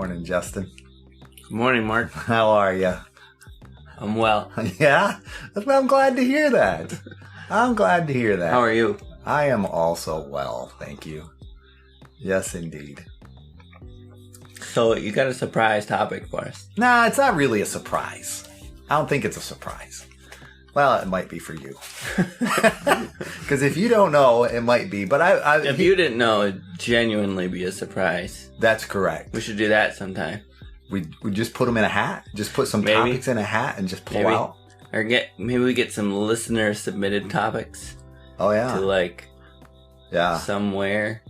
Morning, Justin. Good morning, Mark. How are you? I'm well. Yeah? I'm glad to hear that. I'm glad to hear that. How are you? I am also well, thank you. Yes, indeed. So you got a surprise topic for us? Nah, it's not really a surprise. I don't think it's a surprise. Well, it might be for you. Because if you don't know, it might be. But if you didn't know, it'd genuinely be a surprise. That's correct. We should do that sometime. We just put them in a hat. Just put some topics in a hat and just pull out. Or maybe we get some listener submitted topics. Oh, yeah. To somewhere.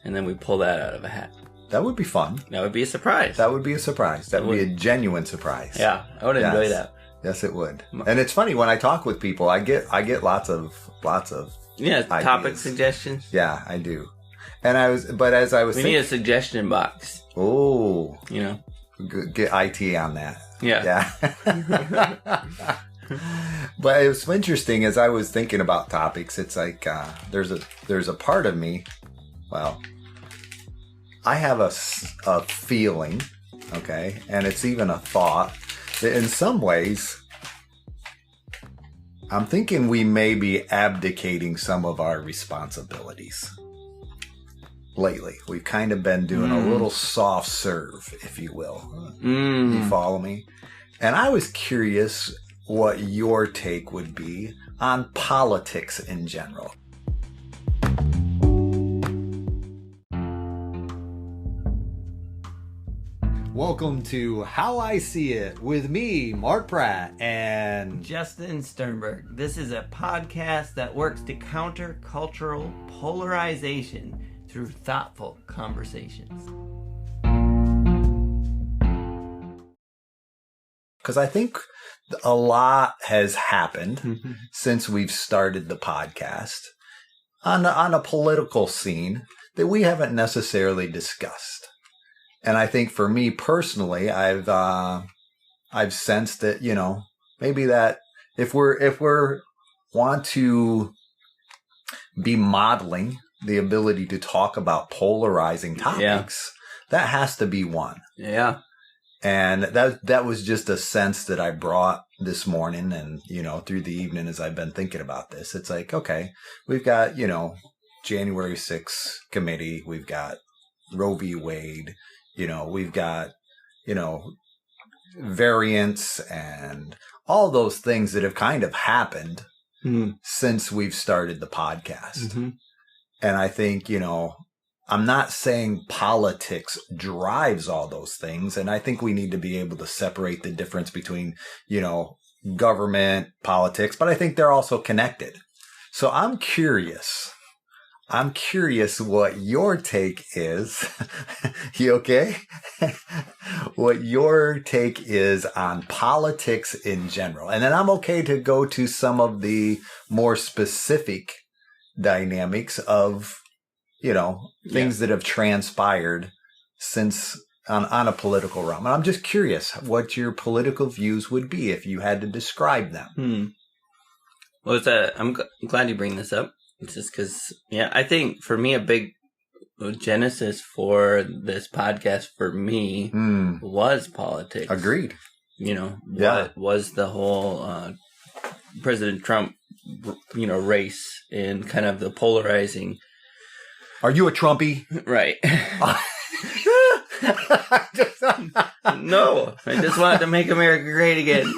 And then we pull that out of a hat. That would be fun. That would be a surprise. That would be a surprise. That would be a genuine surprise. Yeah, I would enjoy that. Yes, it would. And it's funny when I talk with people, I get lots of ideas. Topic suggestions. Yeah, I do. And we need a suggestion box. Oh, get IT on that. Yeah. But it was interesting as I was thinking about topics. It's like there's a part of me. Well, I have a feeling, okay, and it's even a thought. In some ways, I'm thinking we may be abdicating some of our responsibilities. Lately, we've kind of been doing a little soft serve, if you will. You follow me? And I was curious what your take would be on politics in general. Welcome to How I See It with me, Mark Pratt, and Justin Sternberg. This is a podcast that works to counter cultural polarization through thoughtful conversations. Because I think a lot has happened since we've started the podcast on a political scene that we haven't necessarily discussed. And I think for me personally, I've sensed that, maybe that if we're want to be modeling the ability to talk about polarizing topics, that has to be one. Yeah. And that was just a sense that I brought this morning and, through the evening as I've been thinking about this. It's like, okay, we've got, January 6th committee, we've got Roe v. Wade, we've got, variants and all those things that have kind of happened since we've started the podcast. And I think, I'm not saying politics drives all those things. And I think we need to be able to separate the difference between, government, politics, but I think they're also connected. So I'm curious what your take is. You okay? What your take is on politics in general. And then I'm okay to go to some of the more specific dynamics of, things that have transpired since on a political realm. And I'm just curious what your political views would be if you had to describe them. Well, I'm glad you bring this up. It's just because, I think for me, a big genesis for this podcast for me was politics. Agreed. What was the whole President Trump, race and kind of the polarizing. Are you a Trumpy? Right. No, I just wanted to make America great again.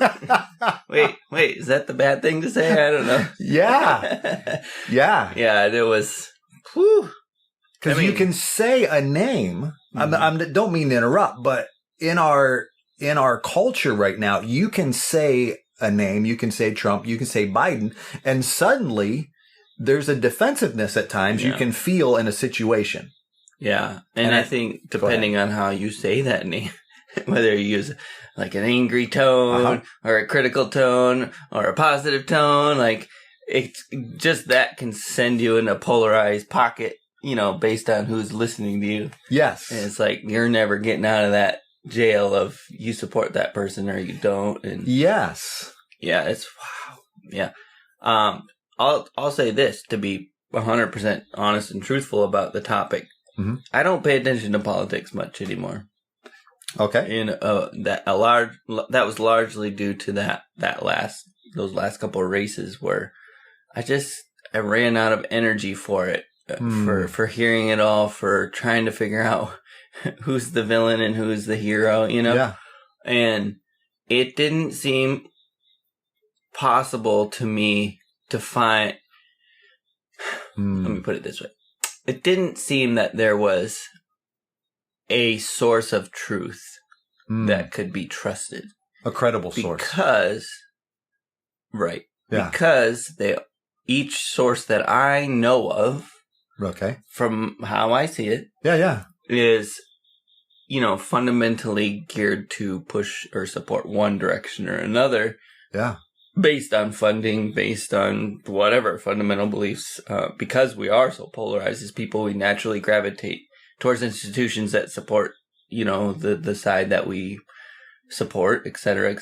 Wait, is that the bad thing to say? I don't know. Yeah. Yeah, it was. Because you can say a name. I don't mean to interrupt, but in our culture right now, you can say a name. You can say Trump. You can say Biden, and suddenly there's a defensiveness at times you can feel in a situation. Yeah, and I think depending on how you say that name, whether you use like an angry tone or a critical tone or a positive tone, like it's just that can send you in a polarized pocket, based on who's listening to you. Yes. And it's like you're never getting out of that jail of you support that person or you don't. And yes. Yeah, it's wow. Yeah. I'll say this to be 100% honest and truthful about the topic. I don't pay attention to politics much anymore. Okay. In that was largely due to those last couple of races where I ran out of energy for it, for hearing it all, for trying to figure out who's the villain and who's the hero, Yeah. And it didn't seem possible to me to find. Let me put it this way: it didn't seem that there was a source of truth that could be trusted, a credible source, because each source that I know of, okay, from how I see it, is fundamentally geared to push or support one direction or another, based on funding, based on whatever fundamental beliefs. Because we are so polarized as people, we naturally gravitate towards institutions that support the side that we support, et cetera,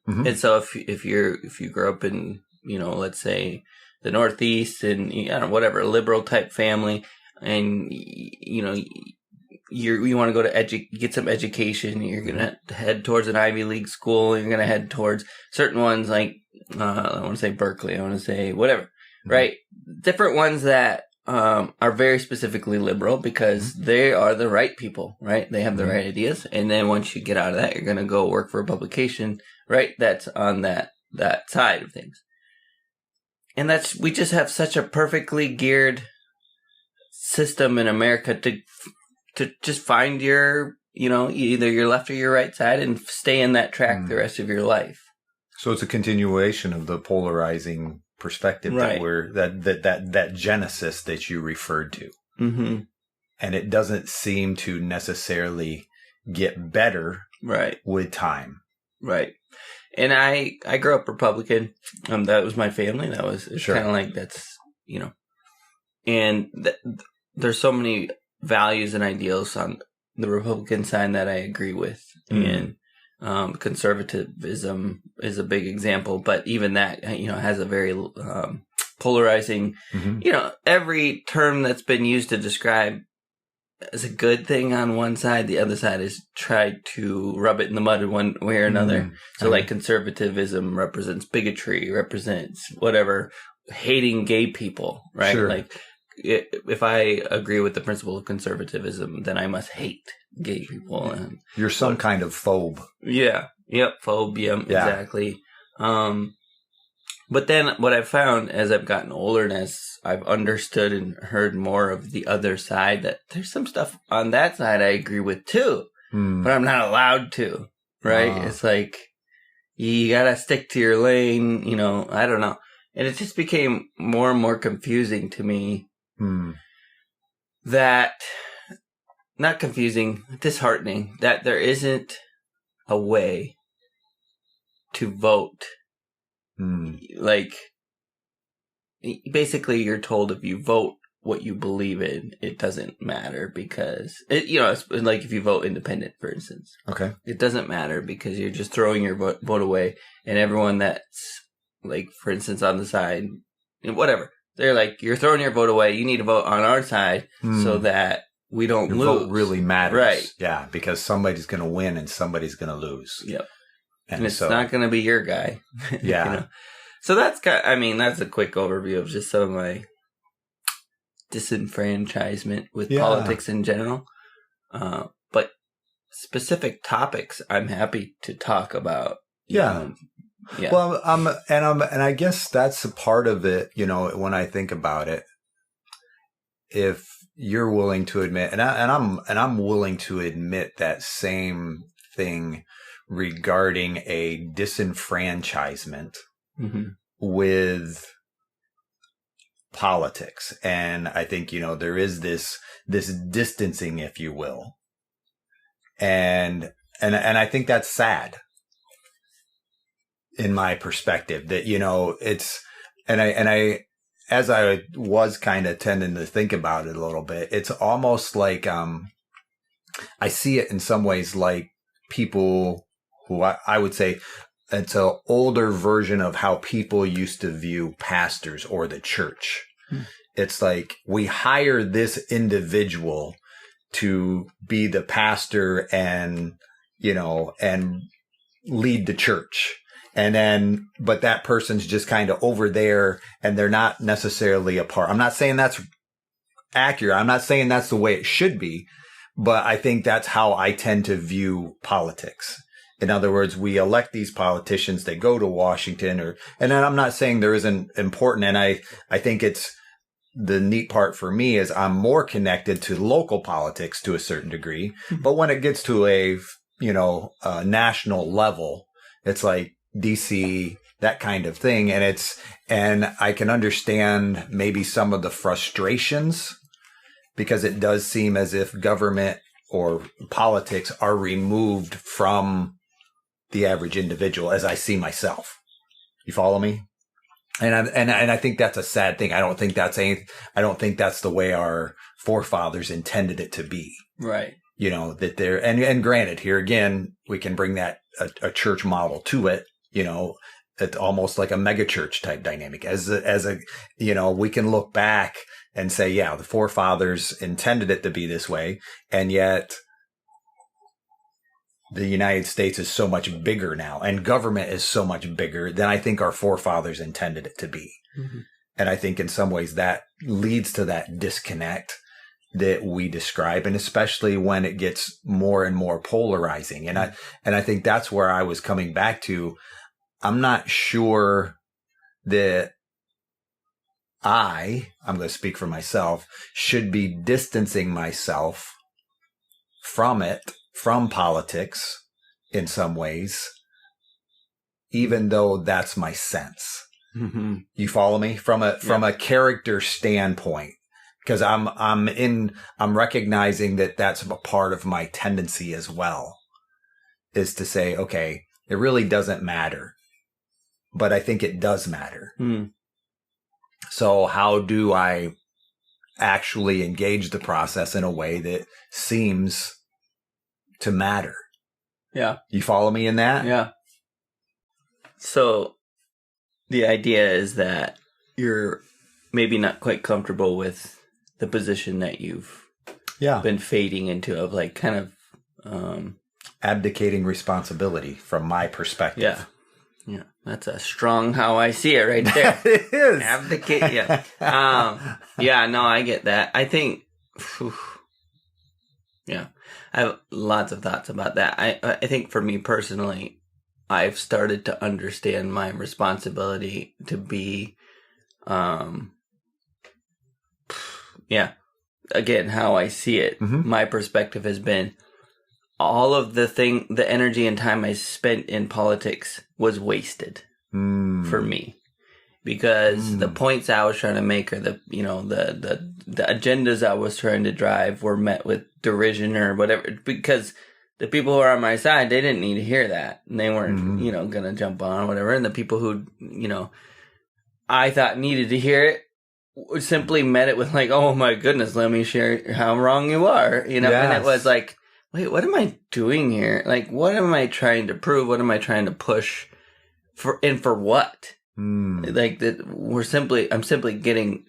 And so if you grow up in let's say the Northeast and whatever liberal type family, and you want to go to get some education, you're gonna head towards an Ivy League school, you're gonna head towards certain ones like I want to say Berkeley, I want to say whatever, right? Different ones that are very specifically liberal because they are the right people, right? They have the right ideas. And then once you get out of that, you're going to go work for a publication, right? That's on that side of things. And we just have such a perfectly geared system in America to just find your, either your left or your right side and stay in that track the rest of your life. So it's a continuation of the polarizing perspective, right, that genesis that you referred to. Mm-hmm. And it doesn't seem to necessarily get better, right, with time. Right. And I grew up Republican. That was my family. That was kind of like, that's, and there's so many values and ideals on the Republican side that I agree with. And conservatism is a big example, but even that, has a very polarizing, every term that's been used to describe as a good thing on one side, the other side is tried to rub it in the mud in one way or another. So like conservatism represents bigotry, represents whatever, hating gay people, right? Sure. Like if I agree with the principle of conservatism, then I must hate gay people. And you're some kind of phobe. Yeah. Yep. Phobe. Yeah. Exactly. But then what I've found as I've gotten older and as I've understood and heard more of the other side, that there's some stuff on that side I agree with too, but I'm not allowed to, right? It's like, you gotta stick to your lane, I don't know. And it just became more and more confusing to me that, not confusing, disheartening, that there isn't a way to vote. Like, basically you're told if you vote what you believe in, it doesn't matter because it's like if you vote independent, for instance. Okay. It doesn't matter because you're just throwing your vote away, and everyone that's, like, for instance, on the side, whatever, they're like, you're throwing your vote away, you need to vote on our side so that we don't lose. Your vote really matters. Right. Yeah, because somebody's going to win and somebody's going to lose. Yep. And it's not going to be your guy. Yeah. So that's that's a quick overview of just some of my disenfranchisement with politics in general. But specific topics, I'm happy to talk about. Yeah. Well, and I guess that's a part of it. When I think about it, if you're willing to admit, and I'm willing to admit that same thing regarding a disenfranchisement with politics. And I think, there is this distancing, if you will. And I think that's sad in my perspective, that, it's, and I, as I was kind of tending to think about it a little bit, it's almost like, I see it in some ways like people who I would say it's an older version of how people used to view pastors or the church. It's like, we hire this individual to be the pastor and, and lead the church. But that person's just kind of over there and they're not necessarily a part. I'm not saying that's accurate. I'm not saying that's the way it should be, but I think that's how I tend to view politics. In other words, we elect these politicians, they go to Washington and I'm not saying there isn't important. And I think it's the neat part for me is I'm more connected to local politics to a certain degree. But when it gets to a national level, it's like DC, that kind of thing. And I can understand maybe some of the frustrations because it does seem as if government or politics are removed from the average individual as I see myself. You follow me? And I think that's a sad thing. I don't think that's the way our forefathers intended it to be. Right. That they're, and granted, here again, we can bring that a church model to it. It's almost like a mega church type dynamic we can look back and say, yeah, the forefathers intended it to be this way. And yet the United States is so much bigger now and government is so much bigger than I think our forefathers intended it to be. Mm-hmm. And I think in some ways that leads to that disconnect that we describe, and especially when it gets more and more polarizing. And I think that's where I was coming back to. I'm not sure that I'm going to speak for myself, should be distancing myself from politics in some ways, even though that's my sense. Mm-hmm. You follow me? From a character standpoint. Because I'm recognizing that that's a part of my tendency as well, is to say, okay, it really doesn't matter, but I think it does matter. Mm. So how do I actually engage the process in a way that seems to matter? Yeah. You follow me in that? Yeah. So the idea is that you're maybe not quite comfortable with the position that you've been fading into, of like kind of abdicating responsibility from my perspective. Yeah, that's a strong how I see it right there. It is. Abdicate, yeah. No, I get that. I think, I have lots of thoughts about that. I think for me personally, I've started to understand my responsibility to be, again, how I see it. Mm-hmm. My perspective has been all of the energy and time I spent in politics was wasted for me, because the points I was trying to make, or the agendas I was trying to drive, were met with derision or whatever, because the people who are on my side, they didn't need to hear that, and they weren't, going to jump on or whatever. And the people who, I thought needed to hear it, simply met it with like, oh my goodness, let me share how wrong you are, Yes. And it was like, wait, what am I doing here? Like, what am I trying to prove? What am I trying to push for, and for what? Like that, I'm simply getting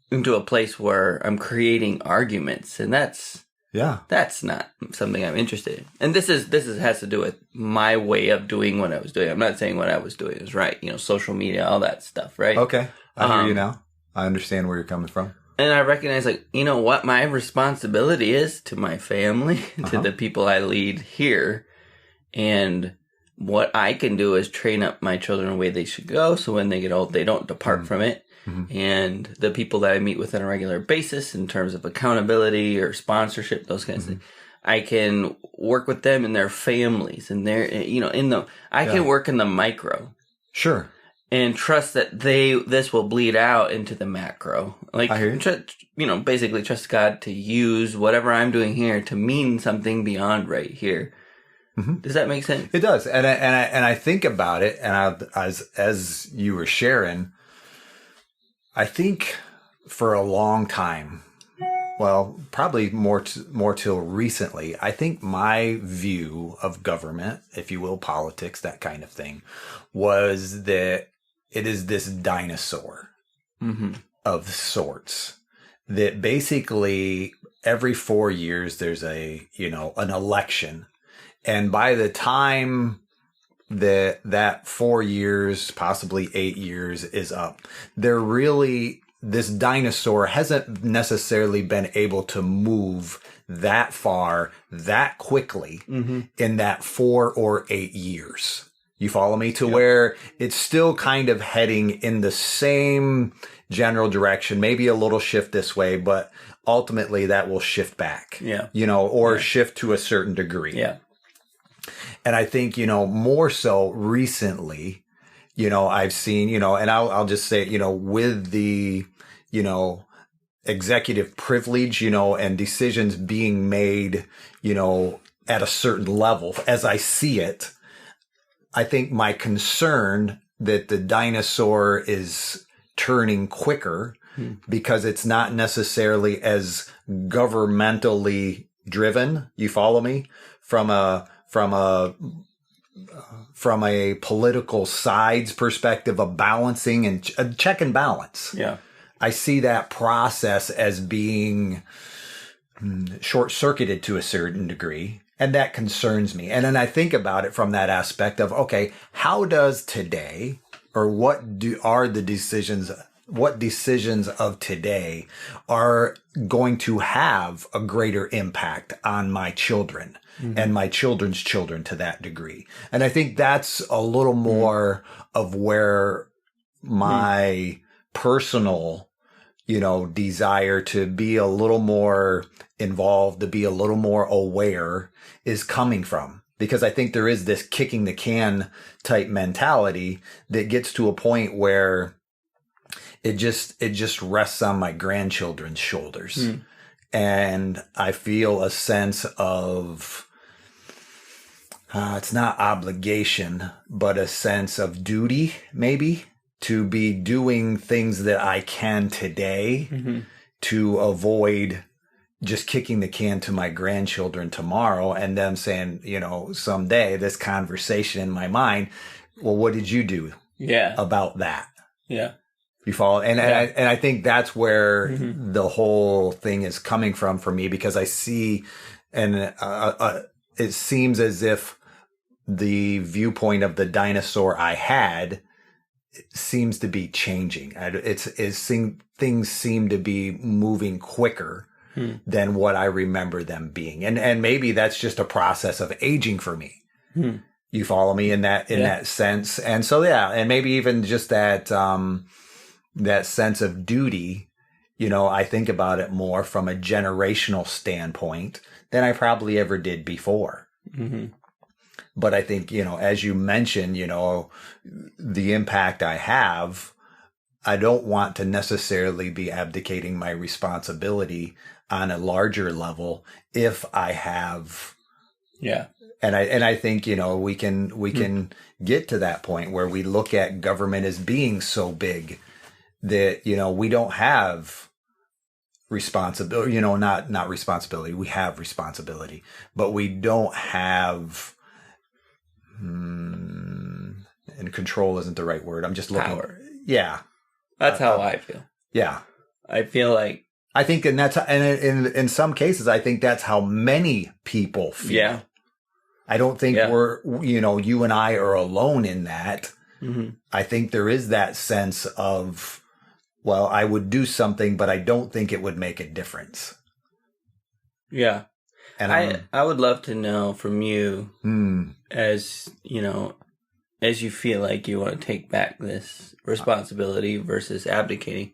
into a place where I'm creating arguments, and that's not something I'm interested in. And this has to do with my way of doing what I was doing. I'm not saying what I was doing is right, social media, all that stuff, right? Okay, I hear you now. I understand where you're coming from. And I recognize, like, what my responsibility is to my family, to the people I lead here. And what I can do is train up my children the way they should go, so when they get old, they don't depart from it. Mm-hmm. And the people that I meet with on a regular basis in terms of accountability or sponsorship, those kinds of things, I can work with them and their families and their, I can work in the micro. Sure. And trust that this will bleed out into the macro. Like, I hear you. Basically trust God to use whatever I'm doing here to mean something beyond right here. Mm-hmm. Does that make sense? It does. And I think about it, and as you were sharing, I think for a long time, well, probably more till recently, I think my view of government, if you will, politics, that kind of thing, was that it is this dinosaur of sorts that basically every 4 years there's an election. And by the time that 4 years, possibly 8 years is up, this dinosaur hasn't necessarily been able to move that far, that quickly in that 4 or 8 years. You follow me? To where it's still kind of heading in the same general direction, maybe a little shift this way, but ultimately that will shift back, or shift to a certain degree. Yeah. And I think, more so recently, I've seen, and I'll just say, with the, executive privilege, and decisions being made, at a certain level, as I see it, I think my concern that the dinosaur is turning quicker because it's not necessarily as governmentally driven. You follow me? From a political sides perspective of balancing and check and balance. Yeah. I see that process as being short-circuited to a certain degree, and that concerns me. And then I think about it from that aspect of, okay, how does today, or what decisions of today are going to have a greater impact on my children and my children's children to that degree? And I think that's a little more of where my personal, desire to be a little more involved, to be a little more aware is coming from. Because I think there is this kicking the can type mentality that gets to a point where it just rests on my grandchildren's shoulders. And I feel a sense of, it's not obligation, but a sense of duty, maybe, to be doing things that I can today to avoid just kicking the can to my grandchildren tomorrow and them saying, someday, this conversation in my mind, well, what did you do about that? Yeah. You follow? And I think that's where the whole thing is coming from for me, because I see, and it seems as if the viewpoint of the dinosaur I had seems to be changing. Things seem to be moving quicker than what I remember them being. And maybe that's just a process of aging for me. You follow me in that sense? And so, and maybe even just that, that sense of duty, I think about it more from a generational standpoint than I probably ever did before. But I think, as you mentioned, the impact I have, I don't want to necessarily be abdicating my responsibility on a larger level if I have. Yeah. And I think, we can get to that point where we look at government as being so big that, we don't have responsibility, not responsibility. We have responsibility, but we don't have, and control isn't the right word. I'm just looking. Power. Yeah. That's how I feel. Yeah. I feel like. I think, and in some cases, I think that's how many people feel. Yeah. I don't think we're, you and I are alone in that. I think there is that sense of, well, I would do something, but I don't think it would make a difference. Yeah. And I would love to know from you, as you feel like you want to take back this responsibility versus abdicating,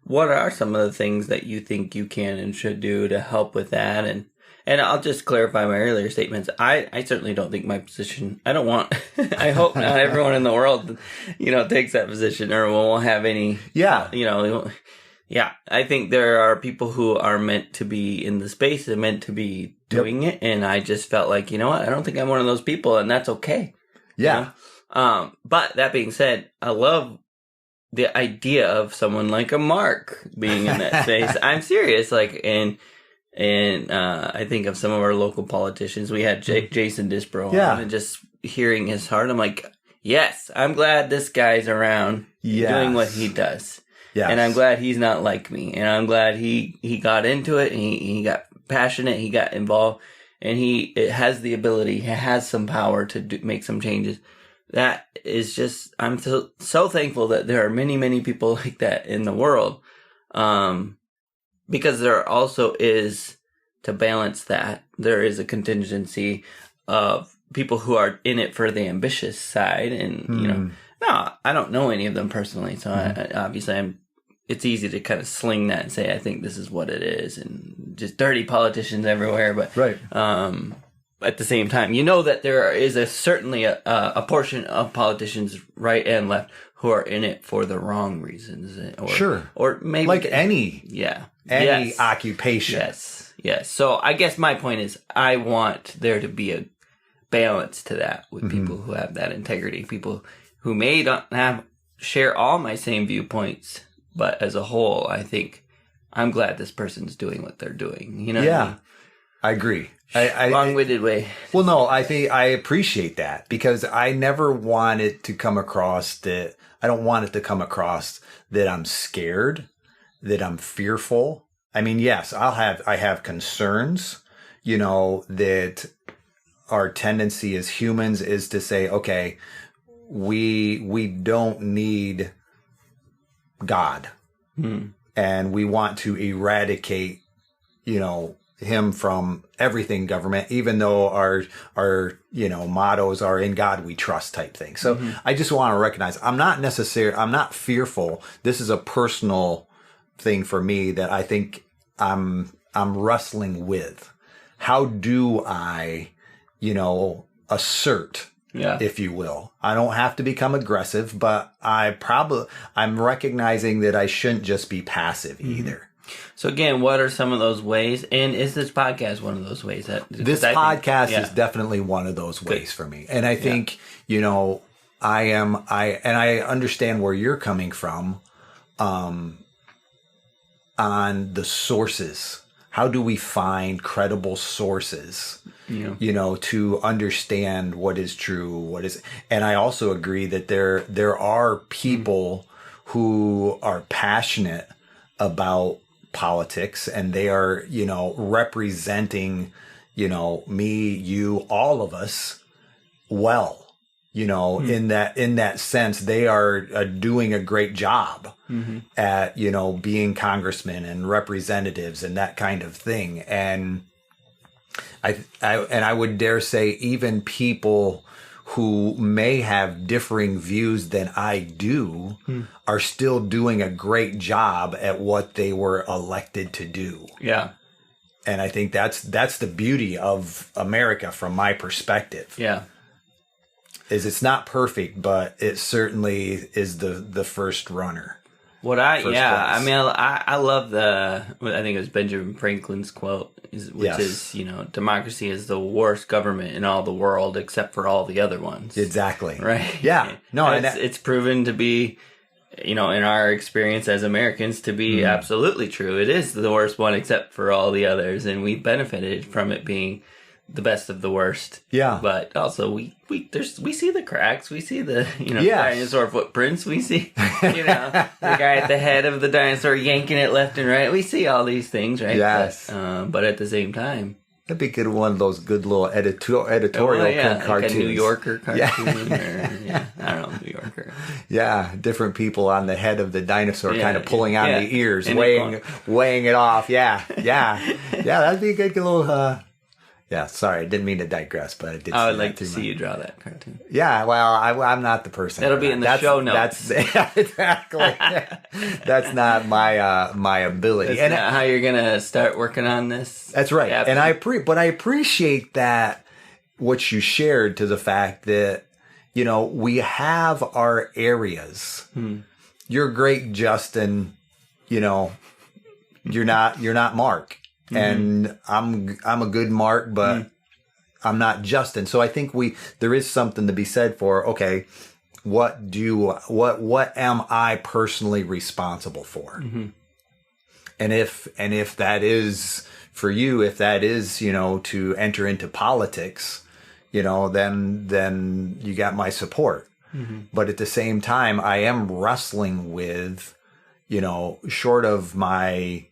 what are some of the things that you think you can and should do to help with that? And I'll just clarify my earlier statements. I certainly don't think my position, I hope not everyone in the world, takes that position or won't have any, I think there are people who are meant to be in the space and meant to be doing it. And I just felt like, I don't think I'm one of those people, and that's okay. Yeah. But that being said, I love the idea of someone like a Mark being in that space. I'm serious. And I think of some of our local politicians. We had Jason Disbro on, and just hearing his heart, I'm like, yes, I'm glad this guy's around doing what he does. Yes. And I'm glad he's not like me. And I'm glad he got into it and he got passionate. He got involved, and he has the ability. He has some power to make some changes. That is just, I'm so thankful that there are many, many people like that in the world. Because there also is, to balance that, there is a contingency of people who are in it for the ambitious side. And, no, I don't know any of them personally. So it's easy to kind of sling that and say, I think this is what it is. And just dirty politicians everywhere. But, right. At the same time, that there is certainly a portion of politicians, right and left, who are in it for the wrong reasons. Or maybe like any yes. occupation. Yes. So I guess my point is, I want there to be a balance to that with people who have that integrity, people who may not share all my same viewpoints, but as a whole, I think I'm glad this person's doing what they're doing. You know? Yeah, what I mean? I agree. Long-winded way. Well, no, I think I appreciate that, because I never want it to come across that I don't want it to come across that I'm scared, that I'm fearful. I mean, yes, I have concerns, that our tendency as humans is to say, okay, we don't need God, and we want to eradicate, him from everything government, even though our mottos are in God we trust type thing. So I just want to recognize I'm not fearful. This is a personal thing for me that I think I'm wrestling with. How do I, assert, if you will? I don't have to become aggressive, but I'm recognizing that I shouldn't just be passive either. So again, what are some of those ways? And is this podcast one of those ways? This podcast is definitely one of those ways for me. And I think, I understand where you're coming from, on the sources. How do we find credible sources, to understand what is true, and I also agree that there are people who are passionate about politics, and they are, representing, me, you, all of us well, in that sense, they are doing a great job at, being congressmen and representatives and that kind of thing. And I would dare say even people who may have differing views than I do are still doing a great job at what they were elected to do. Yeah. And I think that's the beauty of America from my perspective. Yeah. Is it's not perfect, but it certainly is the first runner. I love I think it was Benjamin Franklin's quote, which is, democracy is the worst government in all the world except for all the other ones. Exactly. Right? Yeah. No, it's proven to be, in our experience as Americans, to be absolutely true. It is the worst one except for all the others, and we benefited from it being the best of the worst. Yeah. But also we see the cracks. We see the, dinosaur footprints. We see, the guy at the head of the dinosaur yanking it left and right. We see all these things, right? Yes. But at the same time, that'd be good. One of those good little editorial cartoons. Like a New Yorker cartoon. I don't know, New Yorker. Yeah. Different people on the head of the dinosaur kind of pulling on the ears, weighing it off. Yeah. That'd be a good little, yeah, sorry, I didn't mean to digress, but I did. I would like to see you draw that cartoon. Yeah, well, I'm not the person. That'll be in the show notes. Exactly. That's not my ability. That's not how you're gonna start working on this. That's right. And I appreciate that what you shared, to the fact that we have our areas. You're great, Justin. You're not Mark. And I'm a good Mark, but I'm not Justin. So I think there is something to be said for, okay, what am I personally responsible for? And if that is for you, if that is, to enter into politics, then you got my support. But at the same time, I am wrestling with, short of my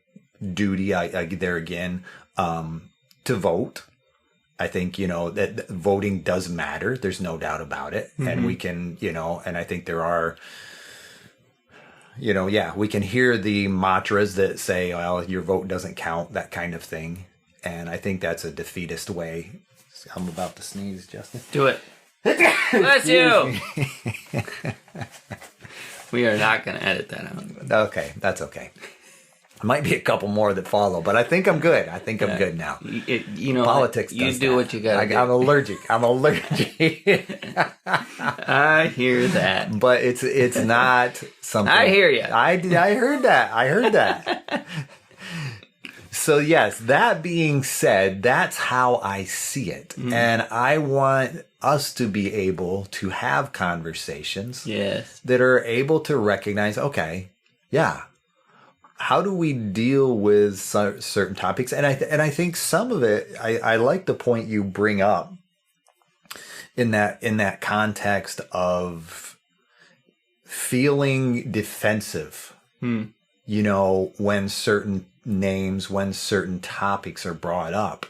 duty, there again, to vote. I think, that voting does matter. There's no doubt about it. Mm-hmm. And we can, and I think there are, we can hear the mantras that say, well, your vote doesn't count, that kind of thing. And I think that's a defeatist way. I'm about to sneeze, Justin. Do it. Bless you. We are not going to edit that out. Okay, that's okay. Might be a couple more that follow, but I think I'm good. I'm good now. Politics. You do what you got to do. I'm allergic. I hear that, but it's not something. I hear you. I heard that. So yes, that being said, that's how I see it, and I want us to be able to have conversations, that are able to recognize, okay, yeah. How do we deal with certain topics? And I think some of it, I like the point you bring up in that context of feeling defensive, when certain names, when certain topics are brought up.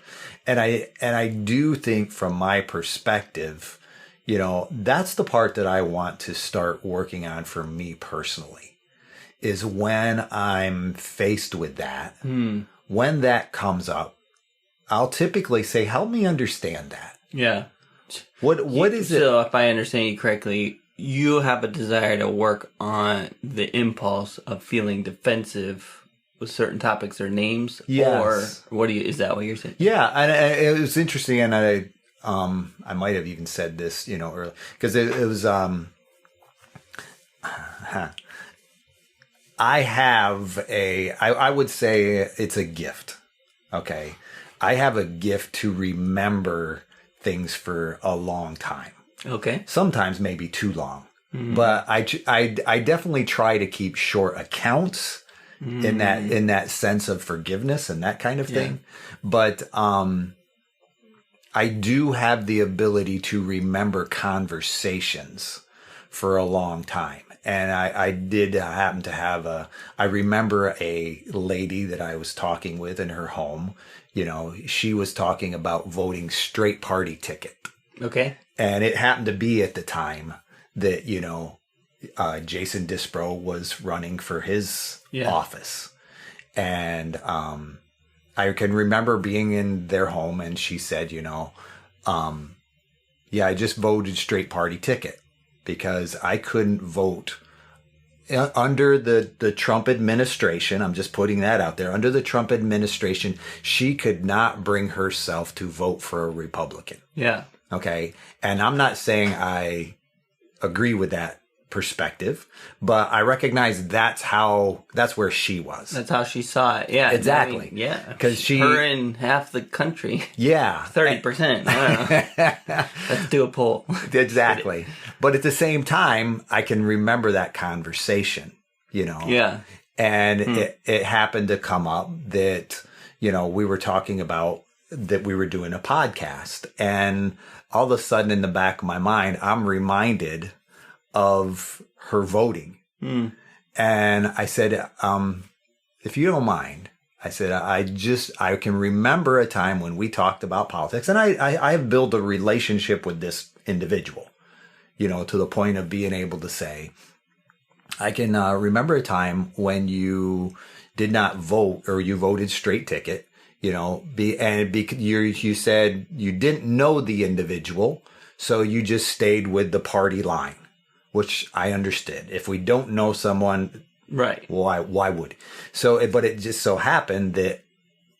And I do think from my perspective, that's the part that I want to start working on for me personally. Is when I'm faced with that, when that comes up, I'll typically say, help me understand that. Yeah. What is it? So if I understand you correctly, you have a desire to work on the impulse of feeling defensive with certain topics or names? Yes. Or is that what you're saying? Yeah. And it was interesting. And I might have even said this, earlier, because it was, I would say it's a gift. Okay. I have a gift to remember things for a long time. Okay. Sometimes maybe too long. But I definitely try to keep short accounts in that sense of forgiveness and that kind of thing. But I do have the ability to remember conversations for a long time. And I did happen to have I remember a lady that I was talking with in her home. She was talking about voting straight party ticket. Okay. And it happened to be at the time that, Jason Dispro was running for his office. And I can remember being in their home and she said, I just voted straight party ticket. Because I couldn't vote under the Trump administration. I'm just putting that out there. Under the Trump administration, she could not bring herself to vote for a Republican. Yeah. Okay. And I'm not saying I agree with that perspective, but I recognize that's where she was. That's how she saw it. Yeah. Exactly. Because her in half the country. Yeah. 30%. I don't know. Let's do a poll. Exactly. But at the same time, I can remember that conversation, Yeah. And it happened to come up that, we were talking about that we were doing a podcast, and all of a sudden in the back of my mind, I'm reminded of her voting. And I said, if you don't mind, I said, I can remember a time when we talked about politics, and I have built a relationship with this individual, to the point of being able to say, I can remember a time when you did not vote, or you voted straight ticket, you said you didn't know the individual, so you just stayed with the party line. Which I understood. If we don't know someone, right? Why would? So, but it just so happened that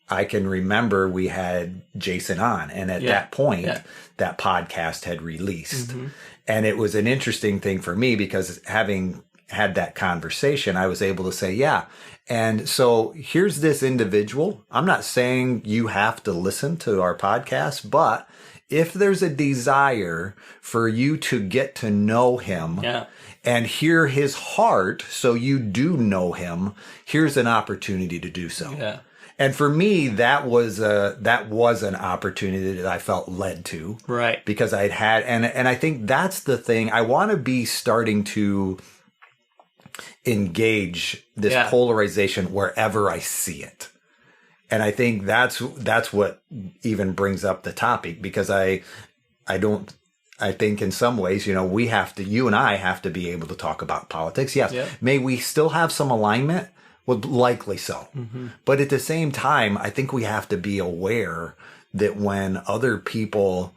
I can remember we had Jason on, and at that point, that podcast had released, and it was an interesting thing for me because having had that conversation, I was able to say, and so here's this individual. I'm not saying you have to listen to our podcast, but if there's a desire for you to get to know him and hear his heart so you do know him, here's an opportunity to do so. Yeah. And for me, that was an opportunity that I felt led to. Right. Because I'd had, and I think that's the thing. I want to be starting to engage this polarization wherever I see it. And I think that's what even brings up the topic, because I think in some ways, you and I have to be able to talk about politics. Yes. Yep. May we still have some alignment? Well, likely so. Mm-hmm. But at the same time, I think we have to be aware that when other people,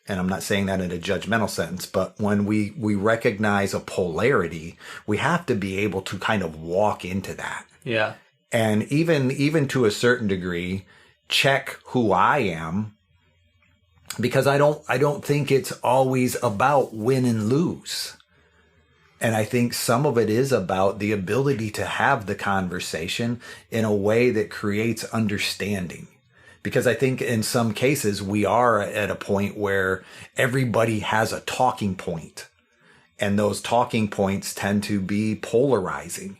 and I'm not saying that in a judgmental sense, but when we recognize a polarity, we have to be able to kind of walk into that. Yeah. And even to a certain degree, check who I am, because I don't think it's always about win and lose. And I think some of it is about the ability to have the conversation in a way that creates understanding. Because I think in some cases we are at a point where everybody has a talking point, and those talking points tend to be polarizing,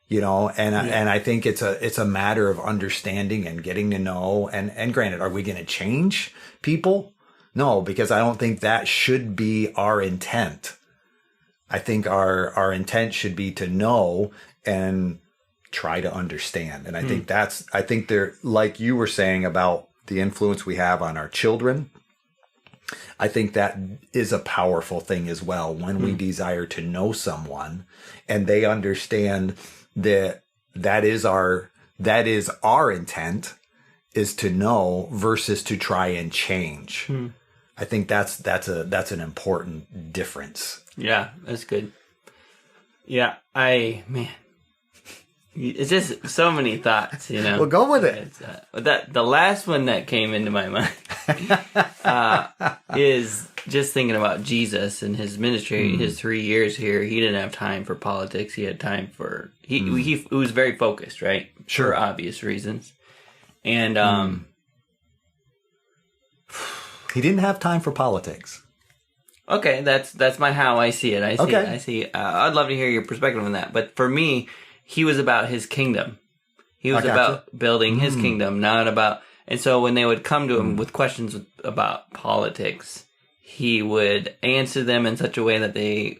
and I think it's a matter of understanding and getting to know. And granted, are we going to change people? No, because I don't think that should be our intent. I think our intent should be to know and try to understand. And I think there, like you were saying about the influence we have on our children, I think that is a powerful thing as well, when we desire to know someone and they understand that is our intent, is to know versus to try and change. I think that's an important difference. Yeah, that's good. Yeah, it's just so many thoughts, Well, go with it. The last one that came into my mind is just thinking about Jesus and his ministry. His 3 years here, he didn't have time for politics. He had time for he was very focused, right? Sure, for obvious reasons, and he didn't have time for politics. Okay, that's how I see it. I see. I'd love to hear your perspective on that. But for me, he was about his kingdom. He was about building his kingdom, not about. And so when they would come to him with questions about politics, he would answer them in such a way that they,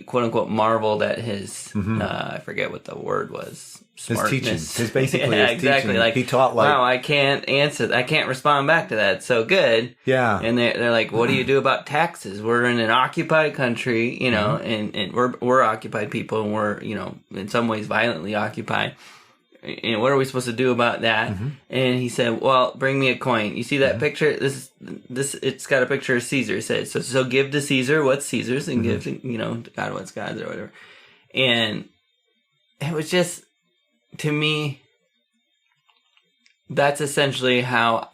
quote unquote, marveled at his. I forget what the word was. Smartness. His teaching. Basically, yeah, his exactly. Teaching. Like, he taught like, wow, I can't answer. I can't respond back to that. It's so good. Yeah. And they're like, what do you do about taxes? We're in an occupied country, and we're occupied people, and we're, in some ways violently occupied. And what are we supposed to do about that? And he said, well, bring me a coin. You see that picture? This, it's got a picture of Caesar. It says, so give to Caesar what's Caesar's, and give to, God what's God's, or whatever. And it was just, to me, that's essentially how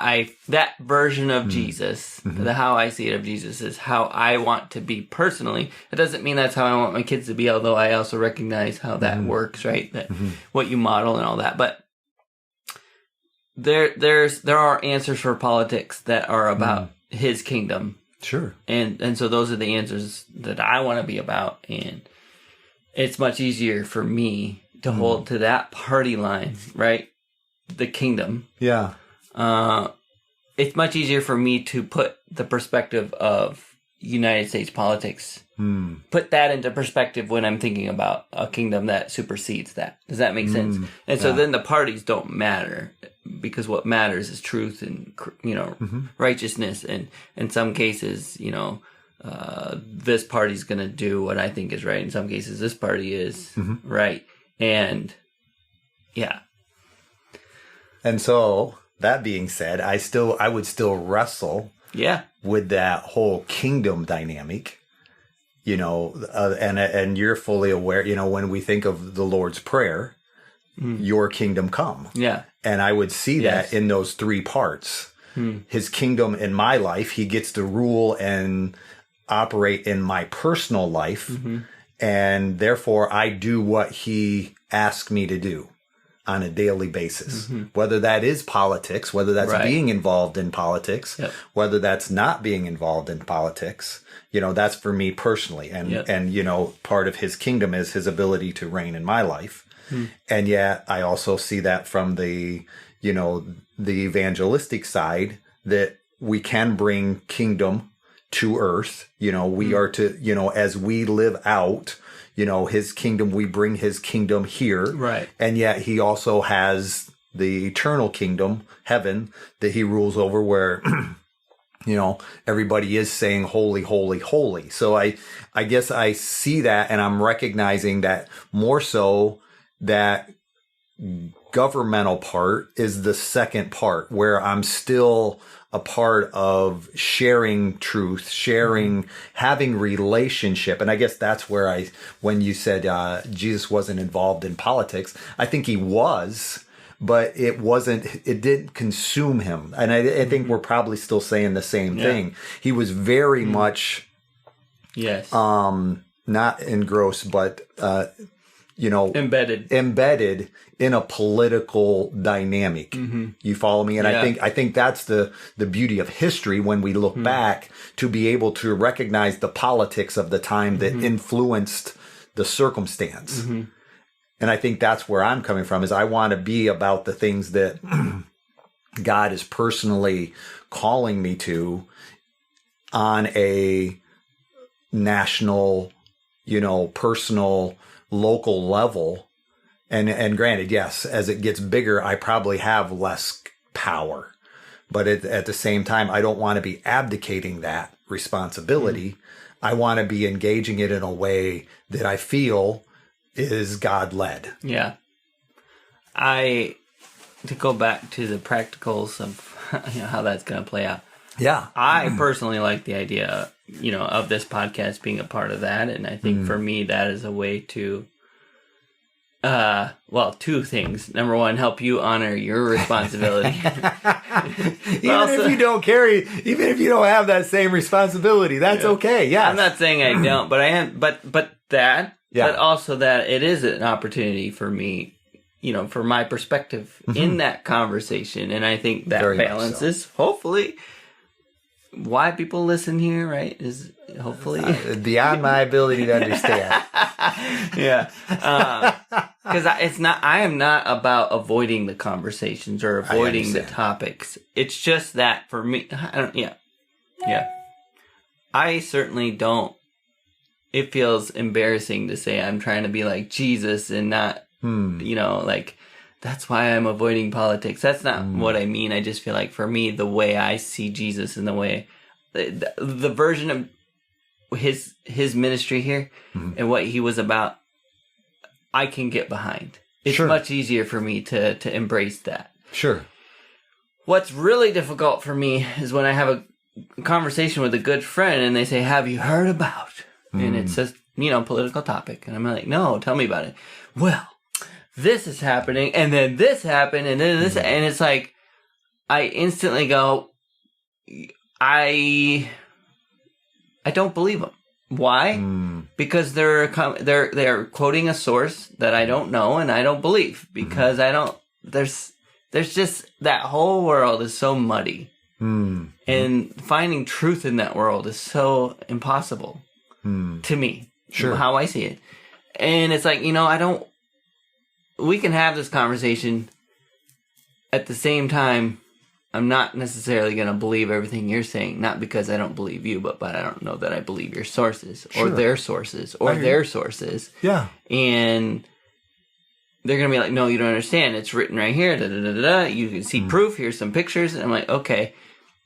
that version of Jesus, how I see it of Jesus, is how I want to be personally. It doesn't mean that's how I want my kids to be, although I also recognize how that works, right? That what you model and all that. But there are answers for politics that are about his kingdom. Sure. And so those are the answers that I want to be about. And it's much easier for me to hold to that party line, right? The kingdom. Yeah. It's much easier for me to put the perspective of United States politics, put that into perspective when I'm thinking about a kingdom that supersedes that. Does that make sense? And so then the parties don't matter, because what matters is truth and, righteousness. And in some cases, this party's going to do what I think is right. In some cases, this party is right. And yeah. And so that being said, I would still wrestle with that whole kingdom dynamic, and you're fully aware, when we think of the Lord's Prayer, your kingdom come. Yeah. And I would see that in those three parts. His kingdom in my life, he gets to rule and operate in my personal life. And therefore, I do what he asks me to do on a daily basis, whether that is politics, whether that's being involved in politics, whether that's not being involved in politics. That's for me personally. And part of his kingdom is his ability to reign in my life. And yet I also see that from the evangelistic side, that we can bring kingdom to earth. We are to, as we live out, his kingdom, we bring his kingdom here. Right. And yet he also has the eternal kingdom, heaven, that he rules over, where everybody is saying holy, holy, holy. So I guess I see that, and I'm recognizing that more so that governmental part is the second part, where I'm still a part of sharing truth, having relationship. And I guess that's where when you said Jesus wasn't involved in politics, I think he was, but it didn't consume him. And I think we're probably still saying the same thing. He was very much, not engrossed, but, embedded in a political dynamic. You follow me? And I think that's the beauty of history, when we look back, to be able to recognize the politics of the time that influenced the circumstance. And I think that's where I'm coming from, is I want to be about the things that God is personally calling me to on a national, personal, local level. And granted, yes, as it gets bigger, I probably have less power. But at the same time, I don't want to be abdicating that responsibility. I want to be engaging it in a way that I feel is God-led. Yeah. To go back to the practicals of how that's going to play out. Yeah. I personally like the idea, of this podcast being a part of that. And I think for me, that is a way to, two things. Number one, help you honor your responsibility. Even if you don't have that same responsibility, that's okay. Yeah. I'm not saying I don't, but I am, but also that it is an opportunity for me, for my perspective in that conversation. And I think that very balances, hopefully, why people listen here, right? Is hopefully beyond my ability to understand. Because I am not about avoiding the conversations or avoiding the topics. It's just that for me, I certainly don't. It feels embarrassing to say I'm trying to be like Jesus and not, that's why I'm avoiding politics. That's not what I mean. I just feel like for me, the way I see Jesus and the way, the version of his ministry here and what he was about, I can get behind. It's much easier for me to embrace that. Sure. What's really difficult for me is when I have a conversation with a good friend and they say, have you heard about? And it's just, political topic. And I'm like, no, tell me about it. Well, this is happening, and then this happened, and then this, and it's like, I instantly go, I don't believe them. Why? Because they're quoting a source that I don't know and I don't believe, because there's just, that whole world is so muddy, and finding truth in that world is so impossible to me. How I see it. And it's like, we can have this conversation. At the same time, I'm not necessarily going to believe everything you're saying, not because I don't believe you, but I don't know that I believe your sources or their sources or their sources. Yeah. And they're going to be like, no, you don't understand. It's written right here. Da, da, da, da, da. You can see proof. Here's some pictures. And I'm like, okay,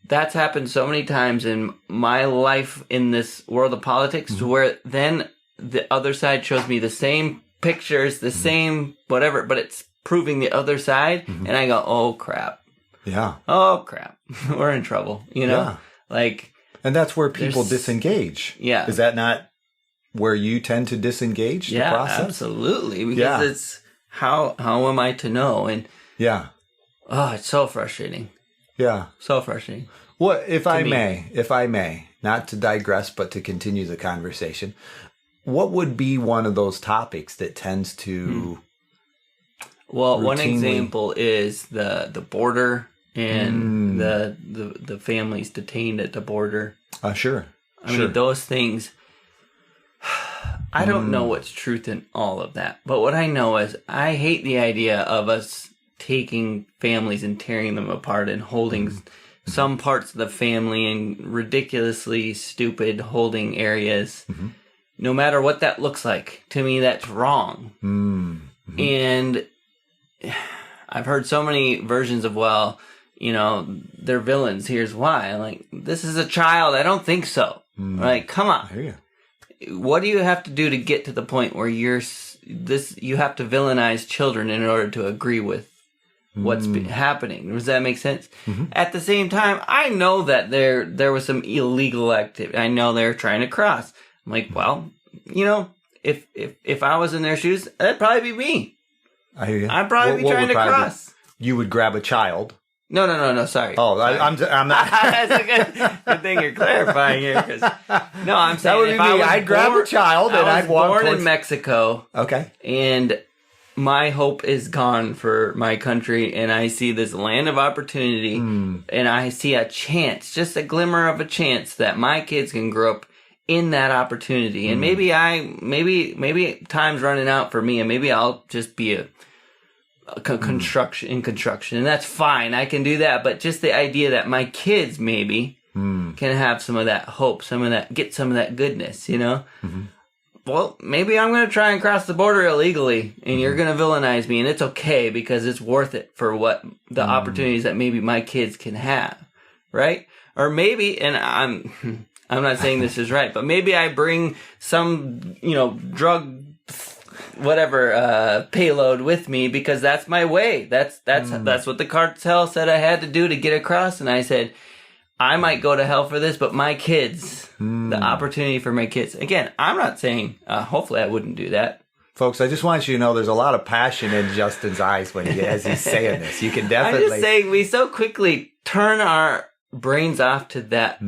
that's happened so many times in my life in this world of politics, to where then the other side shows me the same pictures, the same whatever, but it's proving the other side, and I go, oh crap. Yeah. Oh crap. We're in trouble, Yeah. And that's where people disengage. Yeah. Is that not where you tend to disengage the process? Absolutely. Because it's how am I to know? And it's so frustrating. Yeah. So frustrating. Well, if I may, not to digress, but to continue the conversation, what would be one of those topics that tends to one example is the border and the families detained at the border. Sure. I mean, those things, I don't know what's truth in all of that. But what I know is I hate the idea of us taking families and tearing them apart and holding some parts of the family in ridiculously stupid holding areas. No matter what that looks like, to me, that's wrong. And I've heard so many versions of, well, you know, they're villains. Here's why. I'm like, this is a child. I don't think so. Like, come on. I hear you. What do you have to do to get to the point where you have to villainize children in order to agree with what's happening? Does that make sense? At the same time, I know that there was some illegal activity. I know they're trying to cross. I'm like, well, you know, if I was in their shoes, that'd probably be me. I hear you. I'd probably be trying to cross. You would grab a child. No, sorry. Oh, sorry. I'm not. That's a good thing you're clarifying here. No, I'm saying that would be me. I'd grab a child and I'd walk towards... born in Mexico. Okay. And my hope is gone for my country, and I see this land of opportunity, and I see a chance, just a glimmer of a chance, that my kids can grow up in that opportunity. And maybe time's running out for me, and maybe I'll just be a construction, and that's fine. I can do that. But just the idea that my kids maybe can have some of that hope, get some of that goodness, you know? Well, maybe I'm going to try and cross the border illegally, and you're going to villainize me, and it's okay because it's worth it for what the opportunities that maybe my kids can have, right? Or maybe, and I'm not saying this is right, but maybe I bring some, you know, drug whatever payload with me because that's my way. That's what the cartel said I had to do to get across, and I said I might go to hell for this, but my kids, the opportunity for my kids. Again, I'm not saying hopefully I wouldn't do that. Folks, I just want you to know there's a lot of passion in Justin's eyes as he's saying this. You can definitely... I'm just saying we so quickly turn our brains off to that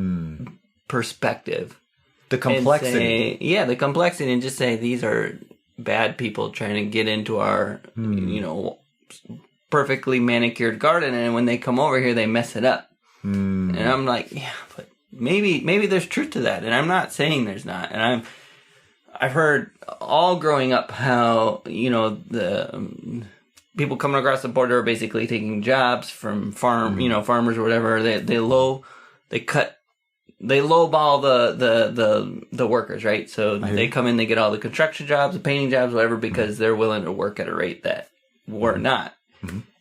perspective. The complexity. The complexity, and just say these are bad people trying to get into our, you know, perfectly manicured garden, and when they come over here, they mess it up. And I'm like, yeah, but maybe there's truth to that, and I'm not saying there's not. And I've heard all growing up how, you know, the people coming across the border are basically taking jobs from farmers or whatever. They lowball the workers, right? So they come in, they get all the construction jobs, the painting jobs, whatever, because they're willing to work at a rate that we're not.